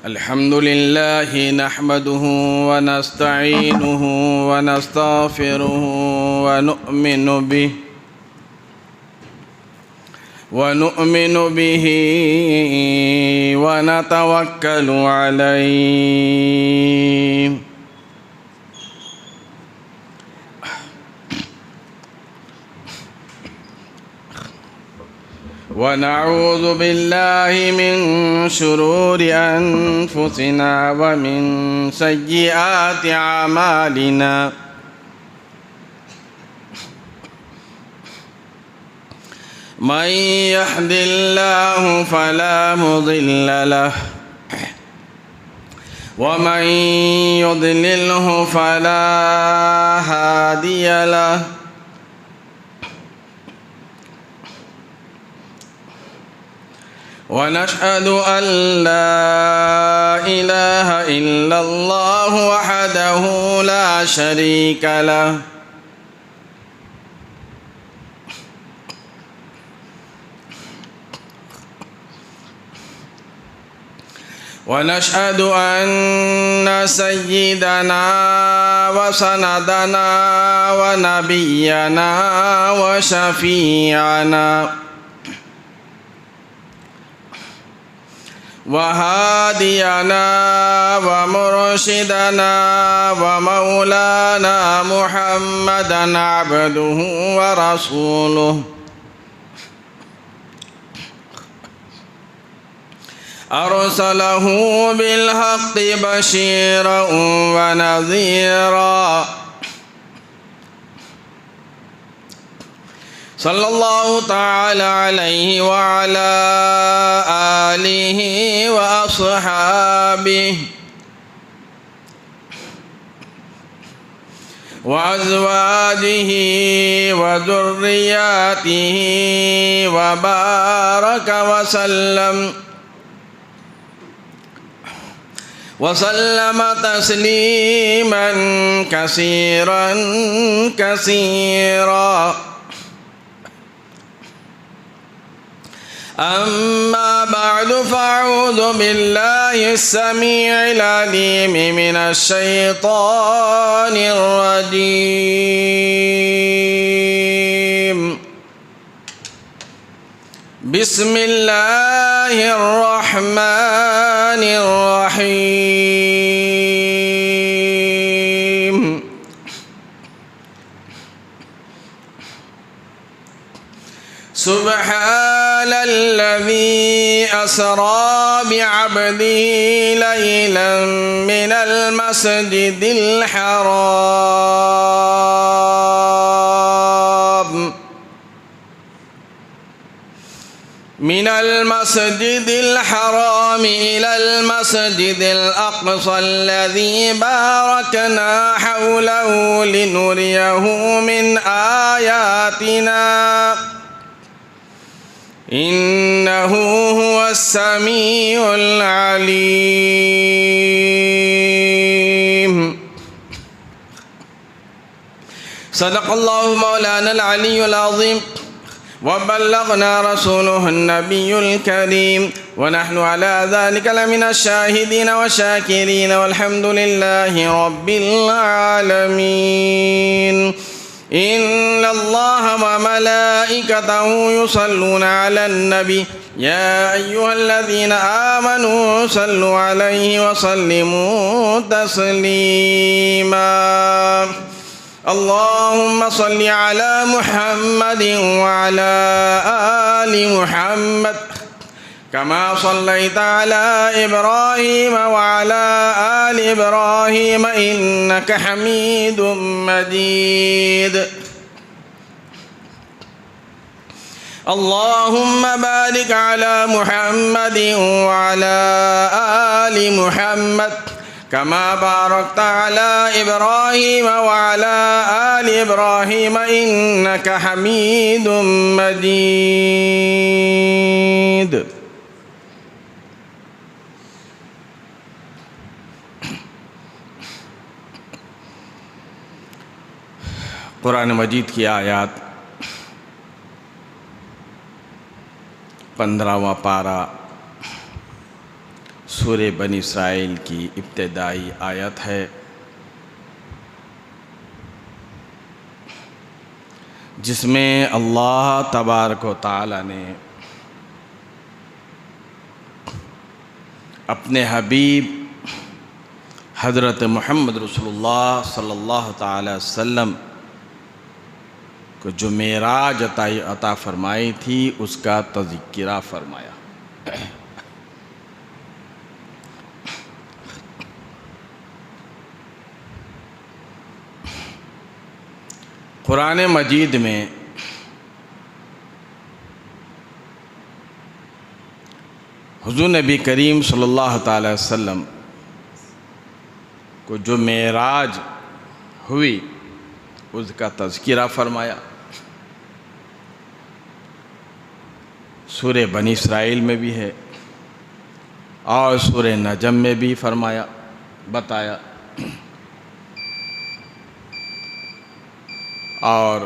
الحمد لله نحمده ونستعينه ونستغفره ونؤمن به ونتوكل عليه ونعوذ بالله من شرور أنفسنا ومن سيئات أعمالنا من يهد الله فلا مضل له ومن يضلله فلا هادي له ونشهد أن لا إله إلا الله وحده لا شريك له ونشهد أن سيدنا وسندنا ونبينا وشفيعنا وهادينا ومرشدنا ومولانا محمدا عبده ورسوله أرسله بالحق بشيرا ونذيرا صلى الله تعالى عليه وعلى آله وأصحابه وأزواجه وذرياته وبارك وسلم تسليما كثيرا كثيرا أما بعد فأعوذ بالله السميع العليم من الشيطان الرجيم بسم الله الرحمن الرحيم سبحان الذي أسرى بعبده ليلا من المسجد الحرام إلى المسجد الأقصى الذي باركنا حوله لنريه من آياتنا إنه هو السميع العليم صدق الله مولانا العلي العظيم وبلغنا رسوله النبي الكريم ونحن على ذلك لمن الشاهدين والشاكرين والحمد لله رب العالمين إن الله وملائكته يصلون على النبي يا أيها الذين آمنوا صلوا عليه وسلموا تسليما اللهم صل على محمد وعلى آل محمد كما صليت على إبراهيم وعلى آل إبراهيم إنك حميد مجيد اللهم بارك على محمد وعلى آل محمد كما باركت على إبراهيم وعلى آل إبراهيم إنك حميد مجيد قرآن مجید کی آیات 15واں پارہ سورہ بنی اسرائیل کی ابتدائی آیت ہے، جس میں اللہ تبارک و تعالی نے اپنے حبیب حضرت محمد رسول اللہ صلی اللہ تعالی وسلم کو جو معراج عطا فرمائی تھی اس کا تذکرہ فرمایا۔ قرآن مجید میں حضور نبی کریم صلی اللہ تعالی وسلم کو جو معراج ہوئی اس کا تذکرہ فرمایا۔ سورہ بنی اسرائیل میں بھی ہے اور سورہ نجم میں بھی فرمایا بتایا، اور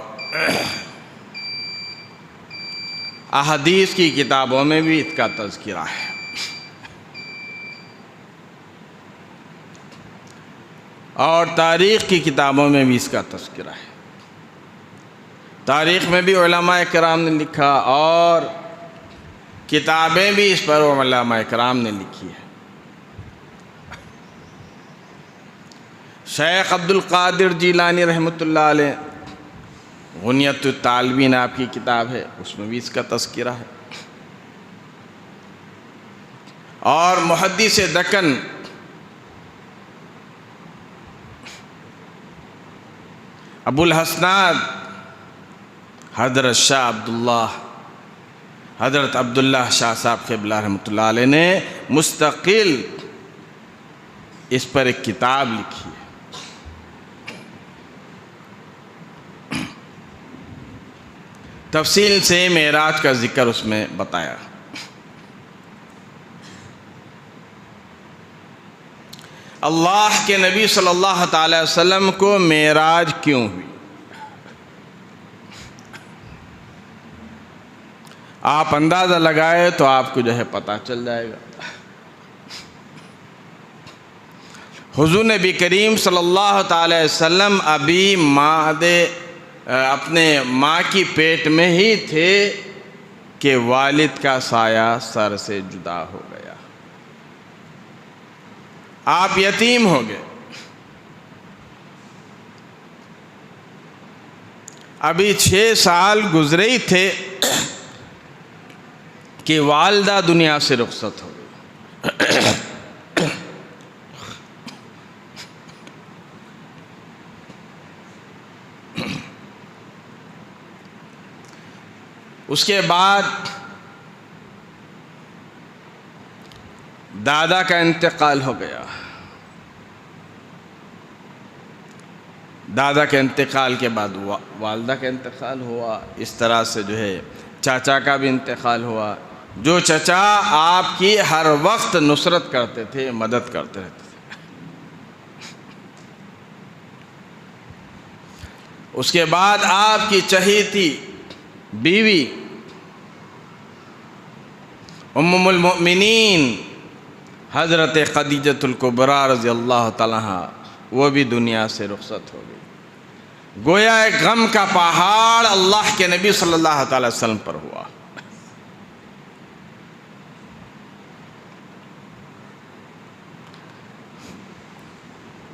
احادیث کی کتابوں میں بھی اس کا تذکرہ ہے۔ اور تاریخ کی کتابوں میں بھی اس کا تذکرہ ہے۔ تاریخ میں بھی علماء کرام نے لکھا اور کتابیں بھی اس پر علماء کرام نے لکھی ہے۔ شیخ عبد القادر جیلانی رحمۃ اللہ علیہ غنیۃ الطالبین آپ کی کتاب ہے، اس میں بھی اس کا تذکرہ ہے۔ اور محدث دکن ابو الحسنات حضرت عبداللہ شاہ صاحب قبلہ رحمۃ اللہ علیہ نے مستقل اس پر ایک کتاب لکھی ہے۔ تفصیل سے معراج کا ذکر اس میں بتایا۔ اللہ کے نبی صلی اللہ تعالی وسلم کو معراج کیوں ہوئی؟ آپ اندازہ لگائے تو آپ کو جو ہے پتہ چل جائے گا۔ حضور نبی کریم صلی اللہ تعالی وسلم ابھی اپنے ماں کی پیٹ میں ہی تھے کہ والد کا سایہ سر سے جدا ہو گیا، آپ یتیم ہو گئے۔ ابھی 6 سال گزرے ہی تھے کہ والدہ دنیا سے رخصت ہو گئی۔ اس کے بعد دادا کا انتقال ہو گیا۔ دادا کے انتقال کے بعد والدہ کا انتقال ہوا، اس طرح سے جو ہے چاچا کا بھی انتقال ہوا، جو چچا آپ کی ہر وقت نصرت کرتے تھے، مدد کرتے رہتے تھے۔ اس کے بعد آپ کی چہیتی بیوی ام المؤمنین حضرت خدیجۃ الکبریٰ رضی اللہ تعالیٰ عنہا وہ بھی دنیا سے رخصت ہو گئی۔ گویا ایک غم کا پہاڑ اللہ کے نبی صلی اللہ تعالی وسلم پر ہوا۔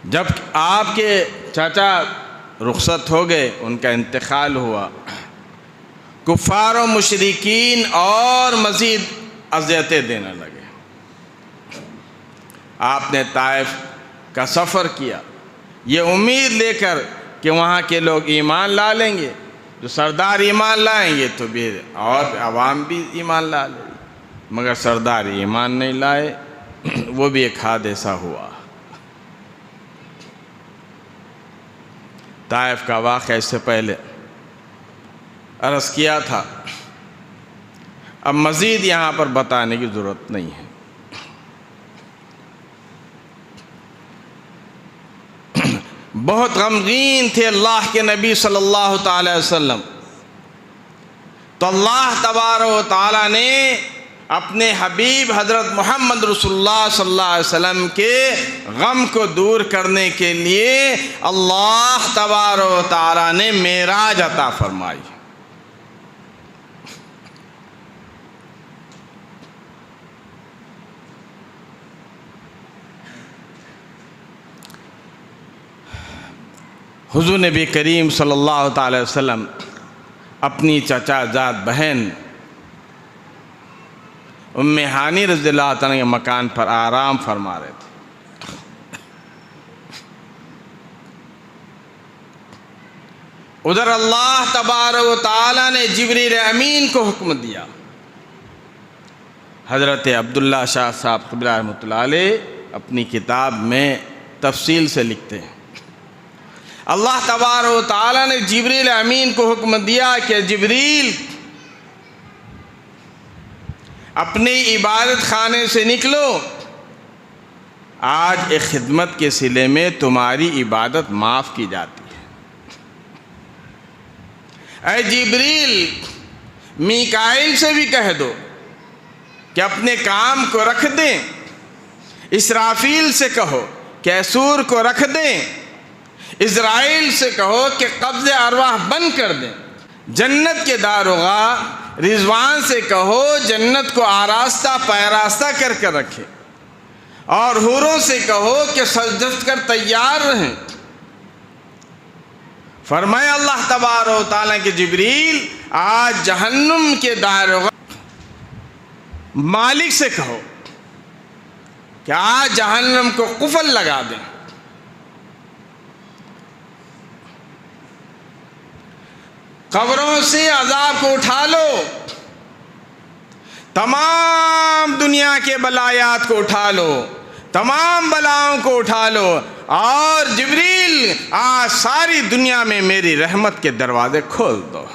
جب آپ کے چاچا رخصت ہو گئے، ان کا انتقال ہوا، کفار و مشرکین اور مزید اذیتیں دینے لگے۔ آپ نے طائف کا سفر کیا یہ امید لے کر کہ وہاں کے لوگ ایمان لا لیں گے، جو سردار ایمان لائیں گے تو بھی اور عوام بھی ایمان لا لیں گے، مگر سردار ایمان نہیں لائے۔ وہ بھی ایک حادثہ ہوا۔ طائف کا واقعہ اس سے پہلے عرض کیا تھا، اب مزید یہاں پر بتانے کی ضرورت نہیں ہے۔ بہت غمگین تھے اللہ کے نبی صلی اللہ تعالی وسلم، تو اللہ تبارک و تعالی نے اپنے حبیب حضرت محمد رسول اللہ صلی اللہ علیہ وسلم کے غم کو دور کرنے کے لیے اللہ تبارک و تعالیٰ نے معراج عطا فرمائی۔ حضور نبی کریم صلی اللہ تعالی وسلم اپنی چچا زاد بہن ام ہانی رضی اللہ تعالیٰ کے مکان پر آرام فرما رہے تھے۔ ادھر اللہ تبارک و تعالیٰ نے جبریل امین کو حکم دیا۔ حضرت عبداللہ شاہ صاحب قبلہ رحمۃ اللہ علیہ اپنی کتاب میں تفصیل سے لکھتے ہیں، اللہ تبارک و تعالیٰ نے جبریل امین کو حکم دیا کہ جبریل اپنی عبادت خانے سے نکلو، آج ایک خدمت کے صلے میں تمہاری عبادت معاف کی جاتی ہے۔ اے جبریل، میکائیل سے بھی کہہ دو کہ اپنے کام کو رکھ دیں، اسرافیل سے کہو کہ اسور کو رکھ دیں، اسرائیل سے کہو کہ قبض ارواح بند کر دیں، جنت کے داروغہ رضوان سے کہو جنت کو آراستہ پیراستہ کر کر رکھے، اور حوروں سے کہو کہ سجدت کر تیار رہیں۔ فرمایا اللہ تبارک و تعالیٰ کہ جبریل، آج جہنم کے داروغہ مالک سے کہو کہ آج جہنم کو قفل لگا دیں، قبروں سے عذاب کو اٹھا لو، تمام دنیا کے بلایات کو اٹھا لو، تمام بلاؤں کو اٹھا لو، اور جبریل آج ساری دنیا میں میری رحمت کے دروازے کھول دو۔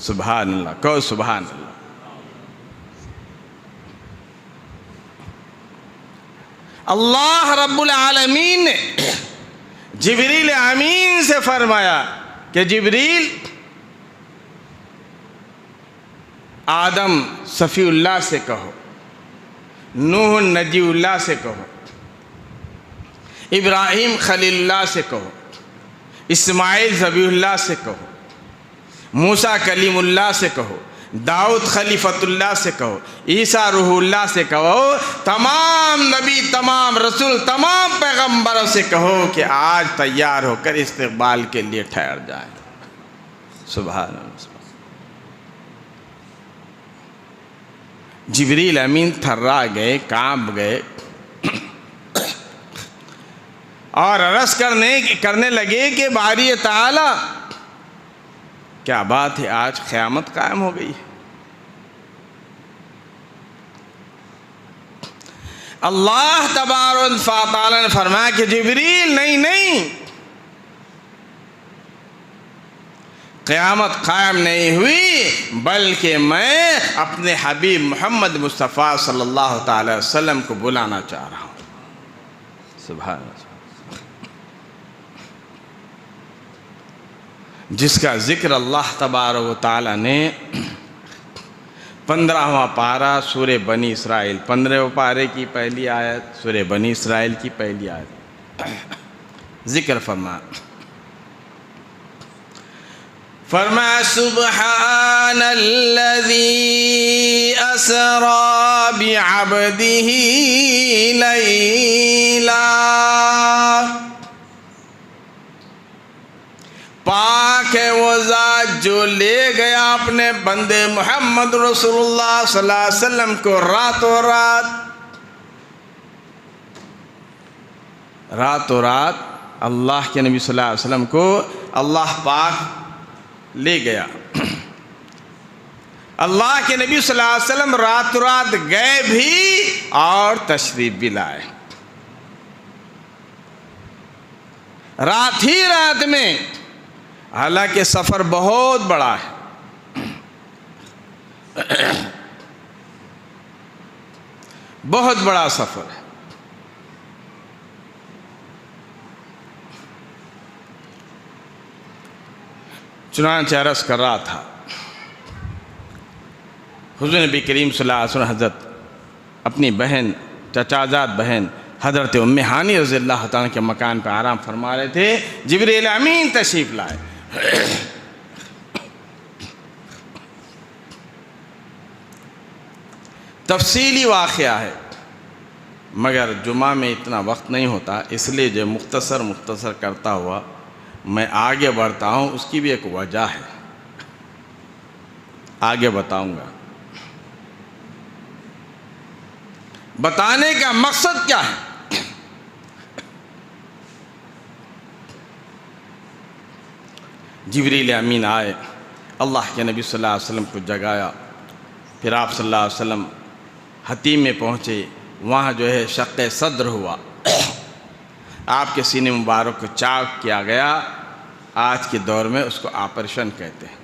سبحان اللہ، کہو سبحان اللہ۔ اللہ رب العالمین نے جبریل امین سے فرمایا کہ جبریل، آدم صفی اللہ سے کہو، نوح نجی اللہ سے کہو، ابراہیم خلیل اللہ سے کہو، اسماعیل ذبیح اللہ سے کہو، موسیٰ کلیم اللہ سے کہو، داؤد خلیفۃ اللہ سے کہو، عیسیٰ روح اللہ سے کہو، تمام نبی، تمام رسول، تمام پیغمبروں سے کہو کہ آج تیار ہو کر استقبال کے لیے ٹھہر جائیں۔ سبحان اللہ۔ جبریل امین تھرا گئے، کانپ گئے، اور عرض کرنے لگے کہ باری تعالی، کیا بات ہے، آج قیامت قائم ہو گئی ہے۔ اللہ تبارک و تعالی نے فرمایا کہ جبریل، نہیں، قیامت قائم نہیں ہوئی، بلکہ میں اپنے حبیب محمد مصطفیٰ صلی اللہ تعالی وسلم کو بلانا چاہ رہا ہوں۔ سبحان اللہ۔ جس کا ذکر اللہ تبارک و تعالی نے 15واں پارہ سورہ بنی اسرائیل، 15ویں پارے کی پہلی آیت، سورہ بنی اسرائیل کی پہلی آیت ذکر فرمایا سبحان الذی اسری بعبدہ لیلا، پاک ہے وہ ذات جو لے گیا اپنے بندے محمد رسول اللہ صلی اللہ علیہ وسلم کو راتوں رات اللہ کے نبی صلی اللہ علیہ وسلم کو اللہ پاک لے گیا۔ اللہ کے نبی صلی اللہ علیہ وسلم رات گئے بھی اور تشریف بھی لائے۔ رات میں، حالانکہ سفر بہت بڑا ہے، بہت بڑا سفر ہے۔ چنانچہ عرض کر رہا تھا، حضور نبی کریم صلی اللہ علیہ وسلم حضرت اپنی بہن چچا زاد بہن حضرت ام ہانی رضی اللہ تعالیٰ کے مکان پہ آرام فرما رہے تھے، جبریل امین تشریف لائے۔ تفصیلی واقعہ ہے، مگر جمعہ میں اتنا وقت نہیں ہوتا، اس لیے جو مختصر کرتا ہوا میں آگے بڑھتا ہوں۔ اس کی بھی ایک وجہ ہے، آگے بتاؤں گا۔ بتانے کا مقصد کیا ہے؟ جبریل امین آئے، اللہ کے نبی صلی اللہ علیہ وسلم کو جگایا، پھر آپ صلی اللہ علیہ وسلم حتیم میں پہنچے، وہاں جو ہے شق صدر ہوا، آپ کے سینے مبارک کو چاک کیا گیا، آج کے دور میں اس کو آپریشن کہتے ہیں۔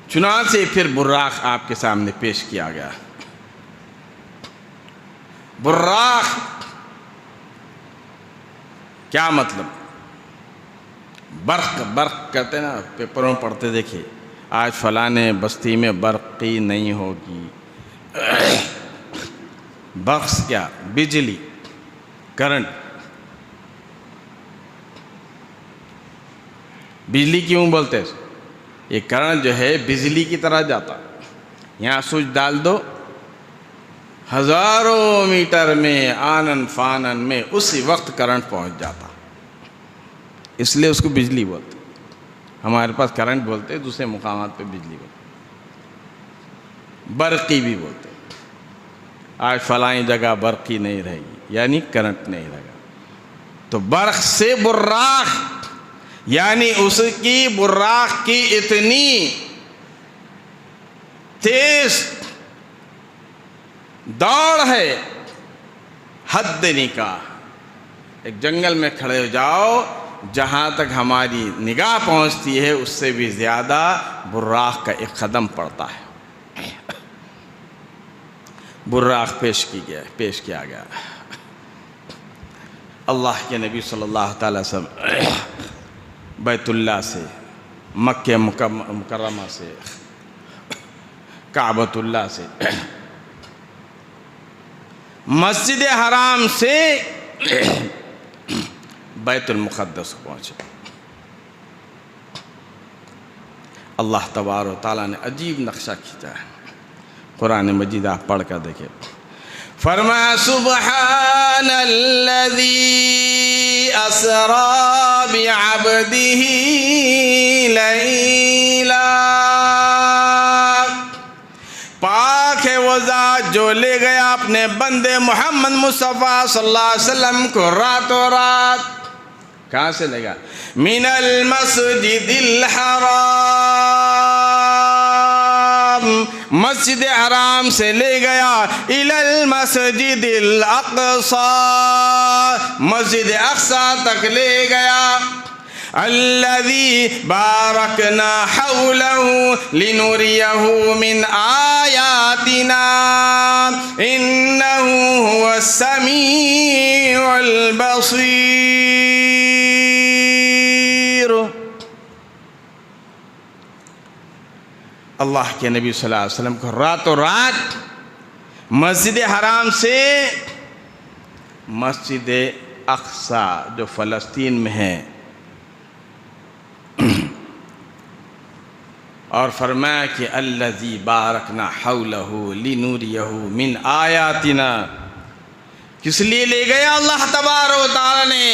چنانچہ پھر براق آپ کے سامنے پیش کیا گیا۔ براق کیا مطلب؟ برق کہتے ہیں نا، پیپروں میں پڑھتے دیکھیے، آج فلانے بستی میں برقی نہیں ہوگی۔ بخش کیا؟ بجلی، کرنٹ۔ بجلی کیوں بولتے ہیں؟ یہ کرنٹ جو ہے بجلی کی طرح جاتا، یہاں سوئچ ڈال دو، ہزاروں میٹر میں آنن فانن میں اسی وقت کرنٹ پہنچ جاتا، اس لیے اس کو بجلی بولتے۔ ہمارے پاس کرنٹ بولتے، دوسرے مقامات پہ بجلی بولتے، برقی بھی بولتے۔ آج فلانی جگہ برقی نہیں رہے گی، یعنی کرنٹ نہیں رہے گا۔ تو برق سے براق، یعنی اس کی براق کی اتنی تیز دوڑ ہے، حد نکاح۔ ایک جنگل میں کھڑے ہو جاؤ، جہاں تک ہماری نگاہ پہنچتی ہے اس سے بھی زیادہ براق کا ایک قدم پڑتا ہے۔ براق پیش کیا گیا۔ اللہ کے نبی صلی اللہ تعالی وسلم بیت اللہ سے، مکہ مکرمہ سے، کعبۃ اللہ سے، مسجد حرام سے بیت المقدس پہنچے۔ اللہ تبارک و تعالیٰ نے عجیب نقشہ کھینچا ہے، قرآن مجید آپ پڑھ کر دیکھیں۔ فرمایا سبحان الذی اسری بعبدہ لیلا، پاک ہے وہ ذات جو لے گیا اپنے بندے محمد مصطفیٰ صلی اللہ علیہ وسلم کو راتوں رات۔ کہاں سے لے گا؟ من المسجد الحرام، مسجد حرام سے لے گیا، الی المسجد الاقصی، مسجد اقصی تک لے گیا، الذی بارکنا حولہ لنریہ من آیاتنا انہ هو السمیع البصیر۔ اللہ کے نبی صلی اللہ علیہ وسلم کو راتوں رات مسجد حرام سے مسجد اقصی جو فلسطین میں ہے، اور فرمایا کہ الذی بارکنا حولہ لنریہ من آیاتنا، کس لیے لے گیا اللہ تبارک و تعالی نے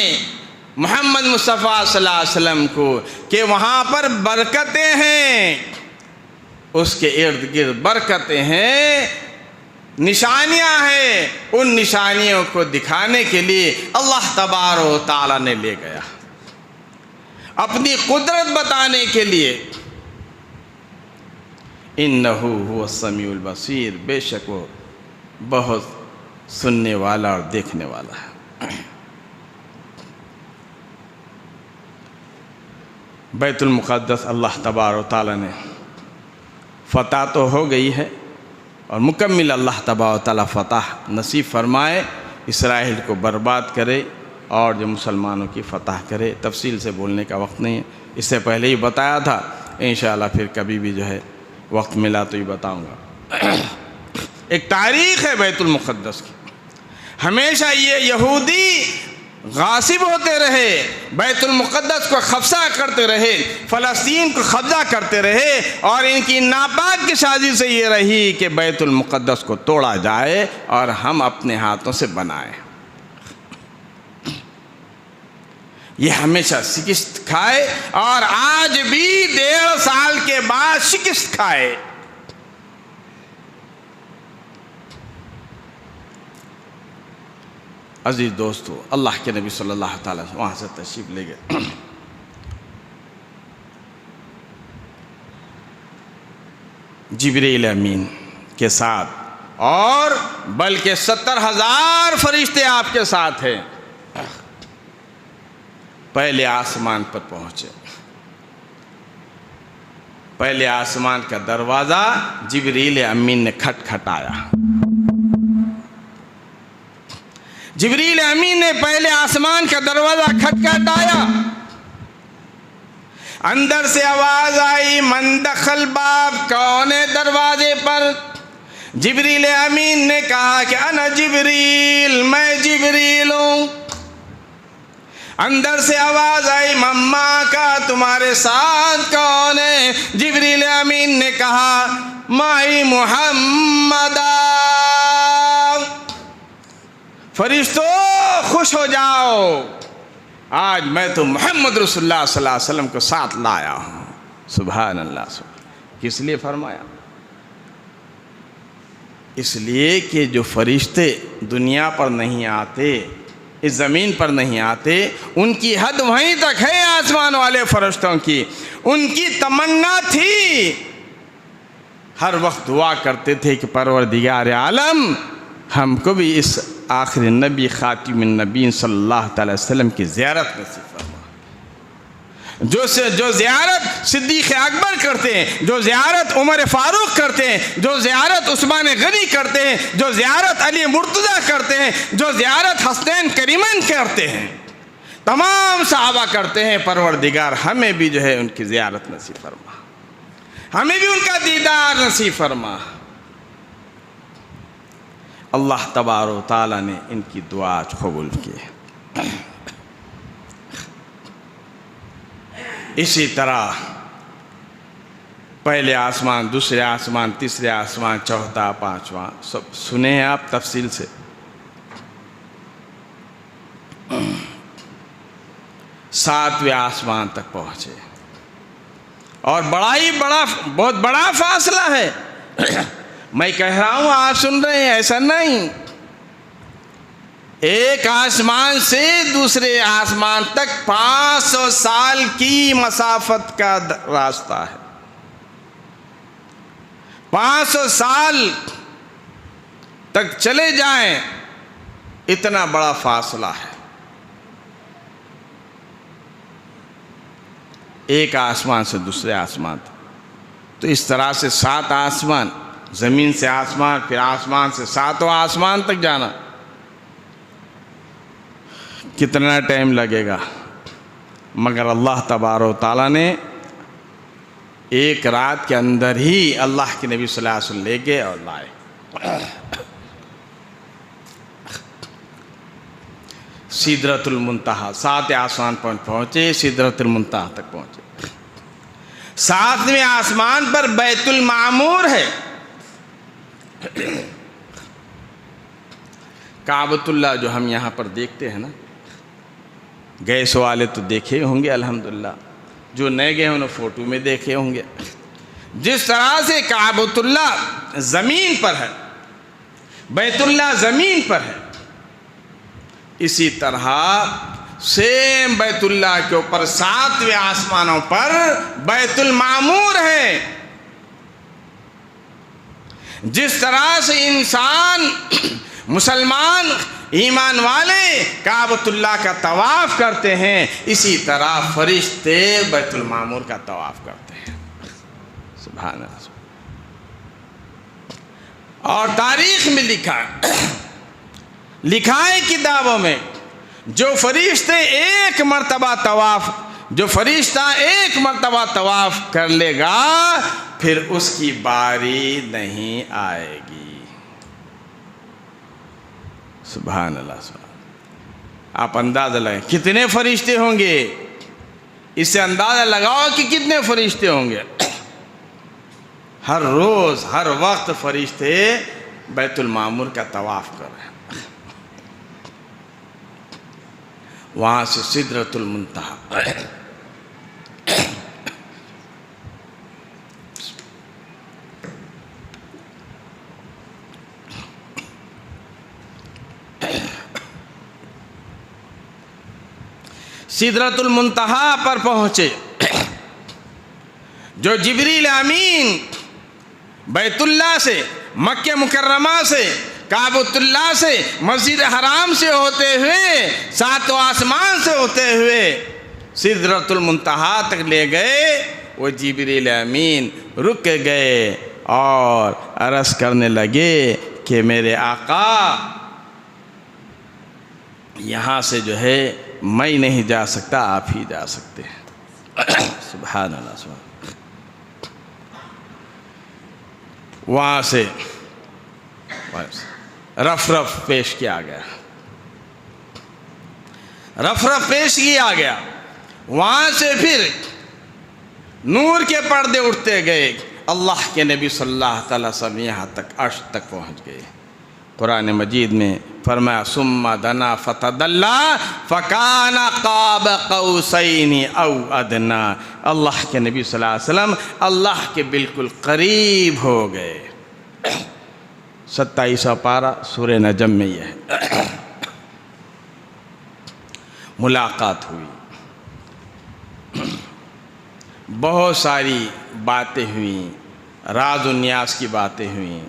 محمد مصطفیٰ صلی اللہ علیہ وسلم کو کہ وہاں پر برکتیں ہیں، اس کے ارد گرد برکتیں ہیں، نشانیاں ہیں، ان نشانیوں کو دکھانے کے لیے اللہ تبارک و تعالی نے لے گیا، اپنی قدرت بتانے کے لیے۔ انہ هو السمیع البصیر، بے شک وہ بہت سننے والا اور دیکھنے والا ہے۔ بیت المقدس اللہ تبارک و تعالی نے فتح تو ہو گئی ہے، اور مکمل اللہ تبارک و تعالی فتح نصیب فرمائے، اسرائیل کو برباد کرے اور جو مسلمانوں کی فتح کرے۔ تفصیل سے بولنے کا وقت نہیں ہے، اس سے پہلے ہی بتایا تھا انشاءاللہ پھر کبھی بھی جو ہے وقت ملا تو یہ بتاؤں گا۔ ایک تاریخ ہے بیت المقدس کی، ہمیشہ یہ یہودی غاصب ہوتے رہے، بیت المقدس کو قبضہ کرتے رہے، فلسطین کو قبضہ کرتے رہے، اور ان کی ناپاک کی سازش سے یہ رہی کہ بیت المقدس کو توڑا جائے اور ہم اپنے ہاتھوں سے بنائیں۔ یہ ہمیشہ شکست کھائے اور آج بھی 1.5 سال کے بعد شکست کھائے۔ عزیز دوستو، اللہ کے نبی صلی اللہ تعالیٰ وہاں سے تشریف لے گئے۔ جبریل امین کے ساتھ، اور بلکہ 70,000 فرشتے آپ کے ساتھ ہیں، پہلے آسمان پر پہنچے۔ پہلے آسمان کا دروازہ جبریل امین نے کھٹکھٹایا۔ جبریل امین نے پہلے آسمان کا دروازہ کھٹکھٹایا، اندر سے آواز آئی، من دخل باب، کون ہے دروازے پر؟ جبریل امین نے کہا کہ انا جبریل، میں جبریل ہوں۔ اندر سے آواز آئی، مما کا، تمہارے ساتھ کون ہے؟ جبریل امین نے کہا، مائی محمد۔ فرشتو خوش ہو جاؤ، آج میں تو محمد رسول اللہ صلی اللہ علیہ وسلم کو ساتھ لایا ہوں۔ سبحان اللہ۔ کس لیے فرمایا؟ اس لیے کہ جو فرشتے دنیا پر نہیں آتے، اس زمین پر نہیں آتے، ان کی حد وہیں تک ہے آسمان والے فرشتوں کی۔ ان کی تمنا تھی، ہر وقت دعا کرتے تھے کہ پروردگار عالم ہم کو بھی اس آخر نبی خاتم النبیین صلی اللہ تعالی وسلم کی زیارت نصیب فرما۔ جو زیارت صدیق اکبر کرتے ہیں، جو زیارت عمر فاروق کرتے ہیں، جو زیارت عثمان غنی کرتے ہیں، جو زیارت علی مرتضیٰ کرتے ہیں، جو زیارت حسنین کریمین کرتے ہیں، تمام صحابہ کرتے ہیں، پروردگار ہمیں بھی جو ہے ان کی زیارت نصیب فرما، ہمیں بھی ان کا دیدار نصیب فرما۔ اللہ تبارک و تعالیٰ نے ان کی دعا قبول کی۔ اسی طرح پہلے آسمان، دوسرے آسمان، تیسرے آسمان، چوتھا، پانچواں، سب سنے ہیں آپ تفصیل سے۔ ساتویں آسمان تک پہنچے، اور بہت بڑا فاصلہ ہے۔ میں کہہ رہا ہوں، آپ سن رہے ہیں، ایسا نہیں۔ ایک آسمان سے دوسرے آسمان تک 500 سال کی مسافت کا راستہ ہے۔ 500 سال تک چلے جائیں، اتنا بڑا فاصلہ ہے۔ ایک آسمان سے دوسرے آسمان تک، تو اس طرح سے 7 آسمان، زمین سے آسمان، پھر آسمان سے 7واں آسمان تک جانا، کتنا ٹائم لگے گا؟ مگر اللہ تبارک و تعالیٰ نے ایک رات کے اندر ہی اللہ کے نبی صلی اللہ علیہ وسلم لے گئے اور لائے۔ سدرۃ المنتہا، 7 آسمان پر پہنچے، سدرۃ المنتہا تک پہنچے۔ 7ویں آسمان پر بیت المعمور ہے، کعبۃ اللہ جو ہم یہاں پر دیکھتے ہیں نا، گیس والے تو دیکھے ہوں گے الحمدللہ، جو نئے گئے انہوں فوٹو میں دیکھے ہوں گے۔ جس طرح سے کعبۃ اللہ زمین پر ہے، بیت اللہ زمین پر ہے، اسی طرح سیم بیت اللہ کے اوپر 7ویں آسمانوں پر بیت المعمور ہے۔ جس طرح سے انسان، مسلمان، ایمان والے کعبۃ اللہ کا طواف کرتے ہیں، اسی طرح فرشتے بیت المعمور کا طواف کرتے ہیں۔ سبحان اللہ۔ اور تاریخ میں لکھا ہے کتابوں میں، جو فرشتے ایک مرتبہ طواف جو فرشتہ ایک مرتبہ طواف کر لے گا پھر اس کی باری نہیں آئے گی۔ سبحان اللہ سبحان اللہ۔ آپ اندازہ لگائیں کتنے فرشتے ہوں گے، اس سے اندازہ لگاؤ کہ کتنے فرشتے ہوں گے۔ ہر روز ہر وقت فرشتے بیت المعمور کا طواف کر رہے ہیں۔ وہاں سے سدرۃ المنتہا، سدرۃ المنتہا پر پہنچے، جو جبریل امین بیت اللہ سے، مکہ مکرمہ سے، کعبۃ اللہ سے، مسجد حرام سے ہوتے ہوئے، ساتوں آسمان سے ہوتے ہوئے سدرۃ المنتہا تک لے گئے، وہ جبریل امین رک گئے اور عرض کرنے لگے کہ میرے آقا یہاں سے جو ہے میں نہیں جا سکتا، آپ ہی جا سکتے ہیں۔ سبحان اللہ سبحان اللہ۔ وہاں سے رف رف پیش کیا گیا، رف رف پیش کیا گیا، وہاں سے پھر نور کے پردے اٹھتے گئے، اللہ کے نبی صلی اللہ تعالی وسلم یہاں تک عرش تک پہنچ گئے۔ قرآن مجید میں فرمایا ثم دنا فتدلی فکان قاب قوسین او ادنا، اللہ کے نبی صلی اللہ علیہ وسلم اللہ کے بالکل قریب ہو گئے۔ 27واں پارہ سورہ نجم میں یہ ہے۔ ملاقات ہوئی، بہت ساری باتیں ہوئیں، راز و نیاز کی باتیں ہوئیں۔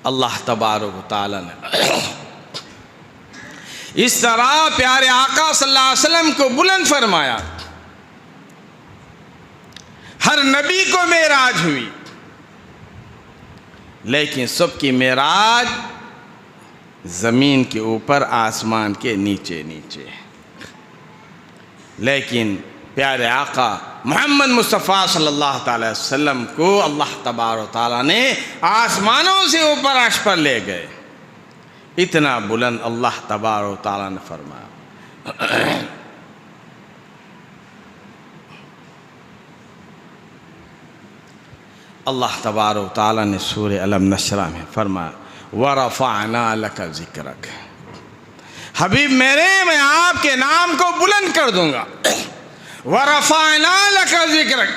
اللہ تبارک و تعالیٰ نے اس طرح پیارے آقا صلی اللہ علیہ وسلم کو بلند فرمایا۔ ہر نبی کو معراج ہوئی، لیکن سب کی معراج زمین کے اوپر، آسمان کے نیچے نیچے، لیکن پیارے آقا محمد مصطفیٰ صلی اللہ تعالی وسلم کو اللہ تبارک و تعالیٰ نے آسمانوں سے اوپر عرش پر لے گئے۔ اتنا بلند اللہ تبارک و تعالیٰ نے فرمایا۔ اللہ تبارک و تعالیٰ نے سورہ الم نشرح میں فرمایا وَرَفَعْنَا لَكَ ذِكْرَكَ، حبیب میرے میں آپ کے نام کو بلند کر دوں گا۔ وَرَفَعْنَا لَكَ ذِكْرَكَ،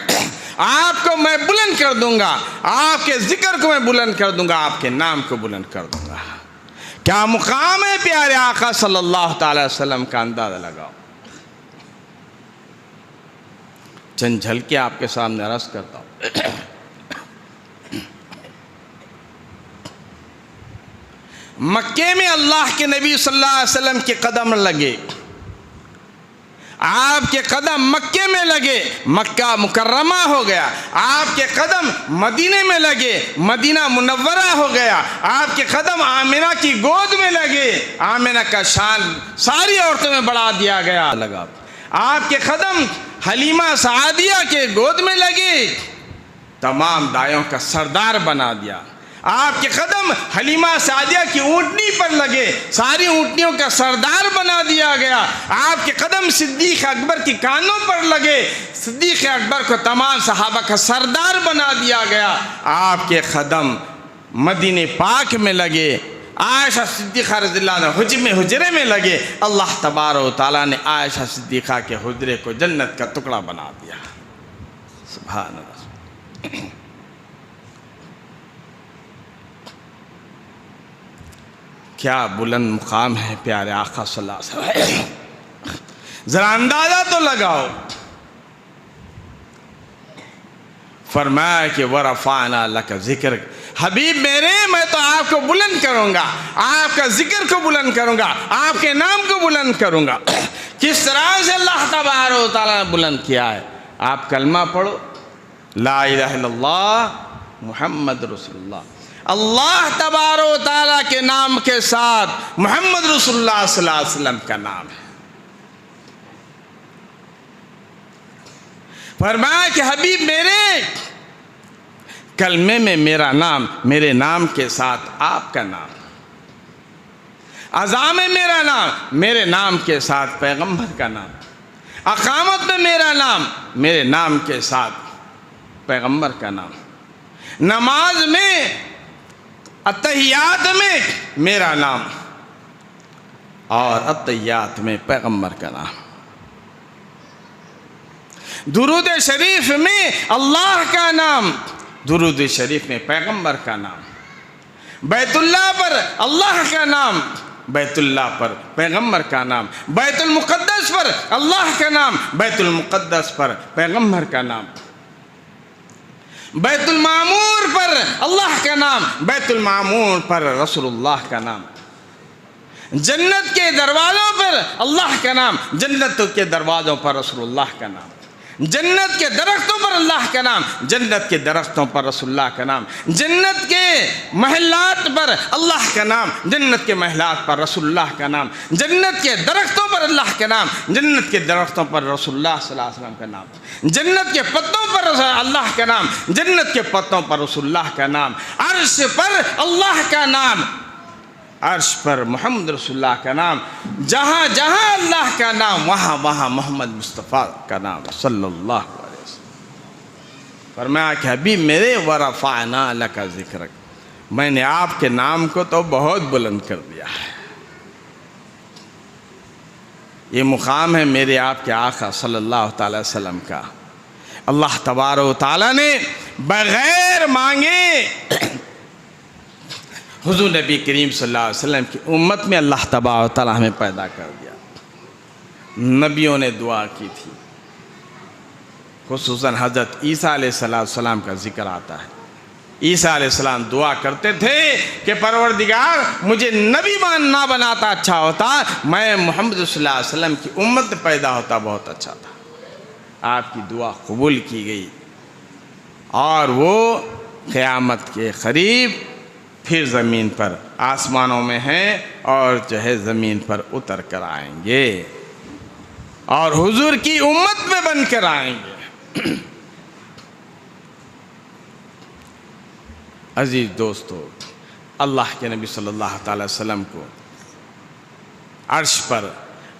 آپ کو میں بلند کر دوں گا، آپ کے ذکر کو میں بلند کر دوں گا، آپ کے نام کو بلند کر دوں گا۔ کیا مقام ہے پیارے آقا صلی اللہ تعالی وسلم کا، اندازہ لگاؤ۔ چند جھلکے آپ کے سامنے عرض کرتا ہوں۔ مکے میں اللہ کے نبی صلی اللہ علیہ وسلم کے قدم لگے، آپ کے قدم مکے میں لگے، مکہ مکرمہ ہو گیا۔ آپ کے قدم مدینے میں لگے، مدینہ منورہ ہو گیا۔ آپ کے قدم آمنہ کی گود میں لگے، آمنہ کا شان ساری عورتوں میں بڑھا دیا گیا۔ لگا آپ کے قدم حلیمہ سعدیہ کے گود میں لگے، تمام دائیوں کا سردار بنا دیا۔ آپ کے قدم حلیمہ سعدیہ کی اونٹنی پر لگے، ساری اونٹنیوں کا سردار بنا دیا گیا۔ آپ کے قدم صدیق اکبر کی کانوں پر لگے، صدیق اکبر کو تمام صحابہ کا سردار بنا دیا گیا۔ آپ کے قدم مدینہ پاک میں لگے، عائشہ صدیقہ رضی اللہ عنہ حجرے میں لگے، اللہ تبارک و تعالیٰ نے عائشہ صدیقہ کے حجرے کو جنت کا ٹکڑا بنا دیا۔ سبحان اللہ۔ کیا بلند مقام ہے پیارے آقا صلی اللہ علیہ وسلم، ذرا اندازہ تو لگاؤ۔ فرمایا کہ وَرَفَعْنَا لَكَ ذِكْرَكَ، حبیب میرے میں تو آپ کو بلند کروں گا، آپ کا ذکر کو بلند کروں گا، آپ کے نام کو بلند کروں گا۔ کس طرح سے اللہ تبارک و تعالیٰ نے بلند کیا ہے؟ آپ کلمہ پڑھو، لا الہ الا اللہ محمد رسول اللہ۔ اللہ تبارک و تعالیٰ کے نام کے ساتھ محمد رسول اللہ صلی اللہ علیہ وسلم کا نام ہے۔ فرمایا کہ حبیب میرے، کلمے میں میرا نام، میرے نام کے ساتھ آپ کا نام، اذان میں میرا نام، میرے نام کے ساتھ پیغمبر کا نام، اقامت میں میرا نام، میرے نام کے ساتھ پیغمبر کا نام، نماز میں اتحیات میں میرا نام اور اتحیات میں پیغمبر کا نام، درود شریف میں اللہ کا نام، درود شریف میں پیغمبر کا نام، بیت اللہ پر اللہ کا نام، بیت اللہ پر پیغمبر کا نام، بیت المقدس پر اللہ کا نام، بیت المقدس پر پیغمبر کا نام، بیت المعمور پر اللہ کا نام، بیت المعمور پر رسول اللہ کا نام، جنت کے دروازوں پر اللہ کا نام، جنت کے دروازوں پر رسول اللہ کا نام، جنت کے درختوں پر اللہ کا نام، جنت کے درختوں پر رسول اللہ کا نام، جنت کے محلات پر اللہ کا نام، جنت کے محلات پر رسول اللہ کا نام، جنت کے درختوں پر اللہ کا نام، جنت کے درختوں پر رسول اللہ صلی اللہ علیہ وسلم کا نام، جنت کے پتوں پر اللہ کا نام، جنت کے پتوں پر رسول اللہ کا نام، عرش پر اللہ کا نام، عرش پر محمد رسول اللہ کا نام، جہاں جہاں اللہ کا نام وہاں وہاں محمد مصطفیٰ کا نام صلی اللہ علیہ وسلم۔ فرمایا کہ حبیب میرے وَرَفَعْنَا لَكَ ذِكْرَكَ، میں نے آپ کے نام کو تو بہت بلند کر دیا ہے۔ یہ مقام ہے میرے آپ کے آقا صلی اللہ تعالی وسلم کا۔ اللہ تبارک و تعالیٰ نے بغیر مانگے حضور نبی کریم صلی اللہ علیہ وسلم کی امت میں اللہ تبارک و تعالیٰ ہمیں پیدا کر دیا۔ نبیوں نے دعا کی تھی، خصوصاً حضرت عیسیٰ علیہ السلام کا ذکر آتا ہے۔ عیسیٰ علیہ السلام دعا کرتے تھے کہ پروردگار مجھے نبی نہ بناتا اچھا ہوتا، میں محمد صلی اللہ علیہ وسلم کی امت میں پیدا ہوتا بہت اچھا تھا۔ آپ کی دعا قبول کی گئی اور وہ قیامت کے قریب پھر زمین پر آسمانوں میں ہیں اور جو ہے زمین پر اتر کر آئیں گے اور حضور کی امت میں بن کر آئیں گے۔ عزیز دوستو، اللہ کے نبی صلی اللہ تعالی وسلم کو عرش پر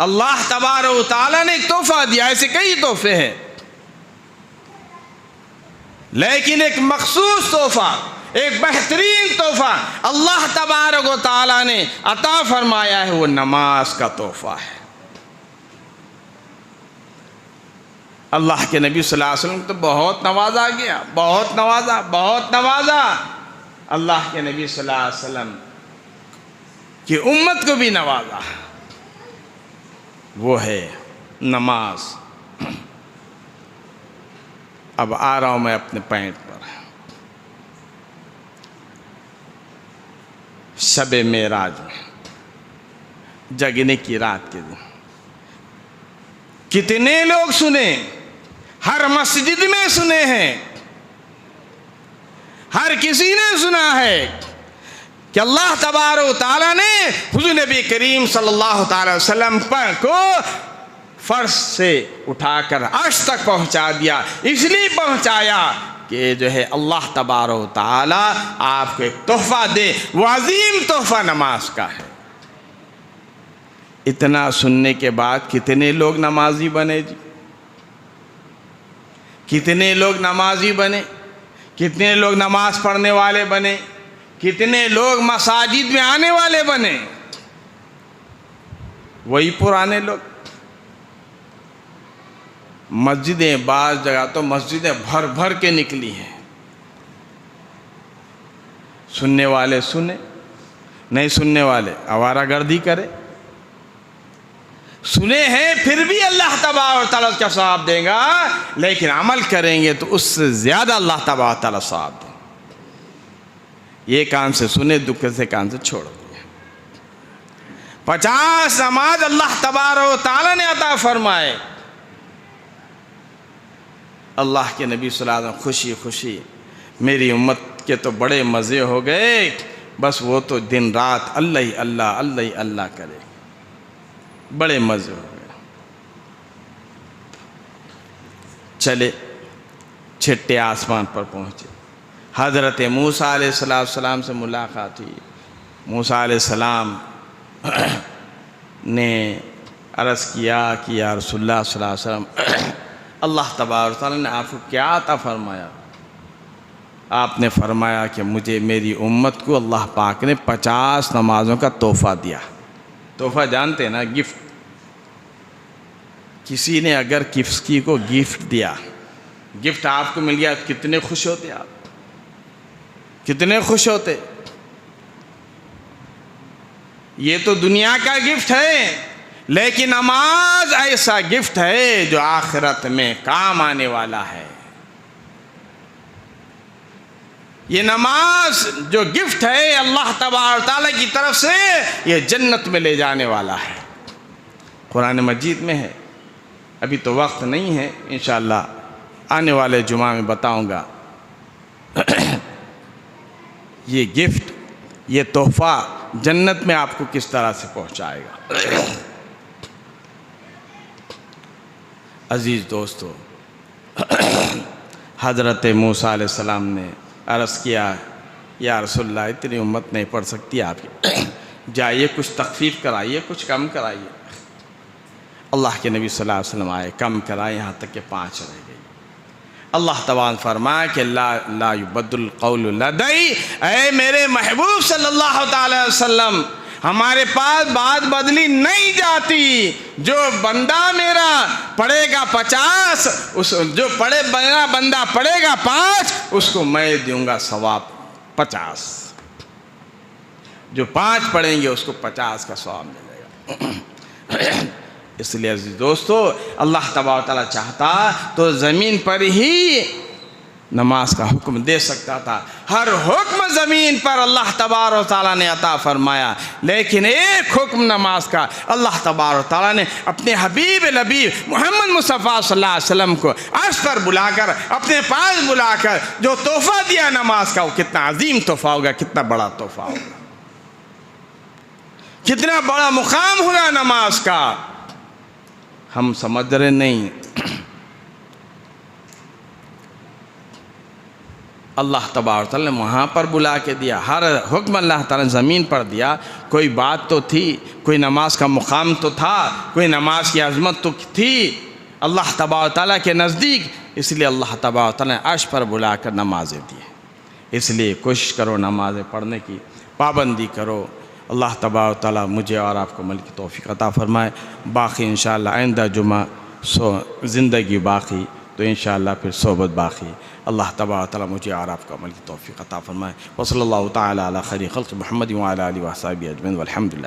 اللہ تبارک و تعالیٰ نے ایک تحفہ دیا، ایسے کئی تحفے ہیں لیکن ایک مخصوص تحفہ، ایک بہترین تحفہ اللہ تبارک و تعالیٰ نے عطا فرمایا ہے، وہ نماز کا تحفہ ہے۔ اللہ کے نبی صلی اللہ علیہ وسلم تو بہت نوازا گیا، بہت نوازا۔ اللہ کے نبی صلی اللہ علیہ وسلم کی امت کو بھی نوازا، وہ ہے نماز۔ اب آ رہا ہوں میں اپنے پوائنٹ پر۔ شب معراج میں، جگنے کی رات کے دن کتنے لوگ سنے، ہر مسجد میں سنے ہیں، ہر کسی نے سنا ہے کہ اللہ تبارک و تعالیٰ نے حضور نبی کریم صلی اللہ تعالی وسلم کو فرش سے اٹھا کر عرش تک پہنچا دیا۔ اس لیے پہنچایا کہ جو ہے اللہ تبارک و تعالیٰ آپ کو ایک تحفہ دے، وہ عظیم تحفہ نماز کا ہے۔ اتنا سننے کے بعد کتنے لوگ نمازی بنے جی؟ کتنے لوگ نمازی بنے؟ کتنے لوگ نماز پڑھنے والے بنے؟ کتنے لوگ مساجد میں آنے والے بنے؟ وہی پرانے لوگ۔ مسجدیں بعض جگہ تو مسجدیں بھر بھر کے نکلی ہیں، سننے والے سنے، نہیں سننے والے آوارہ گردی کرے۔ سنے ہیں پھر بھی اللہ تبارک و تعالیٰ کا ثواب دے گا، لیکن عمل کریں گے تو اس سے زیادہ اللہ تبارک و تعالیٰ ثواب دے گا۔ یہ کان سے سنے، دوسرے کان سے چھوڑ دیا۔ 50 نماز اللہ تبارک و تعالیٰ نے عطا فرمائے۔ اللہ کے نبی صلی اللہ علیہ وسلم خوشی خوشی، میری امت کے تو بڑے مزے ہو گئے، بس وہ تو دن رات اللہ ہی اللہ، اللہ ہی اللہ کرے، بڑے مزے ہو گئے۔ چلے چھٹے آسمان پر پہنچے. حضرت موسیٰ علیہ السلام سے ملاقات ہوئی. موسیٰ علیہ السلام نے عرض کیا کہ یا رسول اللہ صلی اللہ علیہ وسلم اللہ تبارک و تعالیٰ نے آپ کو کیا عطا فرمایا؟ آپ نے فرمایا کہ مجھے میری امت کو اللہ پاک نے 50 نمازوں کا تحفہ دیا. تحفہ جانتے ہیں نا، گفٹ. کسی نے اگر کسی کو گفٹ دیا، گفٹ آپ کو مل گیا، کتنے خوش ہوتے آپ، کتنے خوش ہوتے. یہ تو دنیا کا گفٹ ہے، لیکن نماز ایسا گفٹ ہے جو آخرت میں کام آنے والا ہے. یہ نماز جو گفٹ ہے اللہ تبارک و تعالیٰ کی طرف سے، یہ جنت میں لے جانے والا ہے. قرآن مجید میں ہے. ابھی تو وقت نہیں ہے، انشاءاللہ آنے والے جمعہ میں بتاؤں گا. یہ گفٹ، یہ تحفہ جنت میں آپ کو کس طرح سے پہنچائے گا. عزیز دوستو، حضرت موسیٰ علیہ السلام نے عرض کیا یا رسول اللہ اتنی امت نہیں پڑھ سکتی آپ کی، جائیے کچھ تخفیف کرائیے، کچھ کم کرائیے. اللہ کے نبی صلی اللہ علیہ وسلم آئے، کم کرائے، یہاں تک کہ 5 رہ گئی. اللہ تبارک فرمایا کہ لا یبدل القول لدی، اے میرے محبوب صلی اللہ تعالی وسلم، ہمارے پاس بات بدلی نہیں جاتی. جو بندہ میرا پڑھے گا 50، جو میرا بندہ پڑھے گا 5، اس کو میں دوں گا ثواب 50. جو 5 پڑھیں گے اس کو 50 کا ثواب ملے گا. اس لیے عزیز دوستو، اللہ تبارک و تعالیٰ چاہتا تو زمین پر ہی نماز کا حکم دے سکتا تھا. ہر حکم زمین پر اللہ تبارک و تعالیٰ نے عطا فرمایا، لیکن ایک حکم نماز کا اللہ تبارک و تعالیٰ نے اپنے حبیب لبیب محمد مصطفیٰ صلی اللہ علیہ وسلم کو عرش پر بلا کر، اپنے پاس بلا کر جو تحفہ دیا نماز کا، وہ کتنا عظیم تحفہ ہوگا، کتنا بڑا تحفہ ہوگا، کتنا بڑا مقام ہوگا نماز کا. ہم سمجھ رہے نہیں. اللہ تبارک تعالیٰ نے وہاں پر بلا کے دیا، ہر حکم اللہ تعالیٰ نے زمین پر دیا. کوئی بات تو تھی، کوئی نماز کا مقام تو تھا، کوئی نماز کی عظمت تو تھی اللہ تبارک تعالیٰ کے نزدیک. اس لیے اللہ تبارک تعالیٰ نے عرش پر بلا کر نمازیں دی. اس لیے کوشش کرو نمازیں پڑھنے کی، پابندی کرو. اللہ تبارک تعالیٰ مجھے اور آپ کو عمل کی توفیق عطا فرمائے. باقی انشاءاللہ آئندہ جمعہ زندگی باقی تو انشاءاللہ پھر صحبت باقی. اللہ تبارک تعالیٰ مجھے اور آپ کو عمل کی توفیق عطا فرمائے. وصلی اللہ تعالیٰ علی خیر خلق محمد وعلی آلہ وصحبہ اجمعین والحمدللہ.